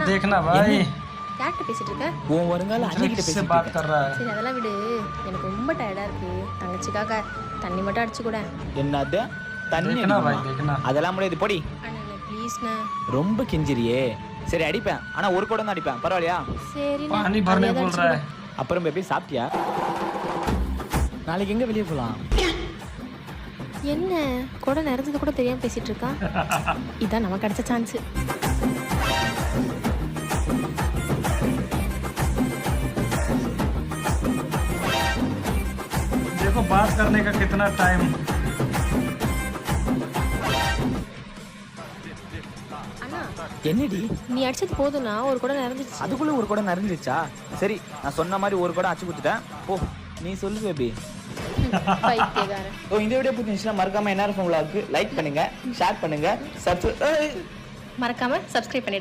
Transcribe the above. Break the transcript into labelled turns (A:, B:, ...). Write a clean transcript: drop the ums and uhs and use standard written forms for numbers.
A: देखना भाई
B: யார்கிட்ட பேசிட்டு இருக்க?
C: உன் வருங்கால அன்னைக்கிட்ட
A: किससे
C: பேசிட்டு
A: बात
C: இருக்கேன்.
A: कर रहा है
B: சரி அதெல்லாம் விடு. எனக்கு ரொம்ப டயர்டா இருக்கு. தங்கச்சிக்காக தண்ணி மட்டும் அடிச்சு கூட.
C: என்னது தண்ணி
A: देखना भाई
C: அடிக்கணுமா?
A: देखना
C: அதெல்லாம் முடியாது பொடி.
B: அண்ணா ப்ளீஸ்ண்ணா.
C: ரொம்ப கிஞ்சிரியே. சரி அடிப்பேன், ஆனா ஒரு குடம் தான் அடிப்பேன், பரவாயில்லையா?
B: சரிண்ணா.
A: पानी भरने बोल रहा है
C: அப்புறம் பேபி சாப்பிட்டியா? நாளைக்கு எங்க வெளியே போலாம்?
B: என்ன கூட நிறைஞ்சது கூட தெரியாம பேசிட்டு இருக்கான். இதான் நமக்கு கிடைச்ச சான்ஸ்.
A: देखो बात करने का कितना टाइम
B: அண்ணா
C: என்னடி
B: நீ அடிச்சது போதும்னா ஒரு கூட நிறைஞ்சிச்சு.
C: அதுக்குள்ள ஒரு குடம் நிறைஞ்சிருச்சா? சரி நான் சொன்ன மாதிரி ஒரு குடம் அச்சு கொடுத்துட்டேன். போ நீ சொல்லு பேபி.
B: பைத்தியக்காரன்.
C: ஸோ இந்த வீடியோ பிடிச்சிருந்துச்சுன்னா மறக்காம NRF vlog லைக் பண்ணுங்க, ஷேர் பண்ணுங்க,
B: மறக்காம சப்ஸ்கிரைப் பண்ணிடுங்க.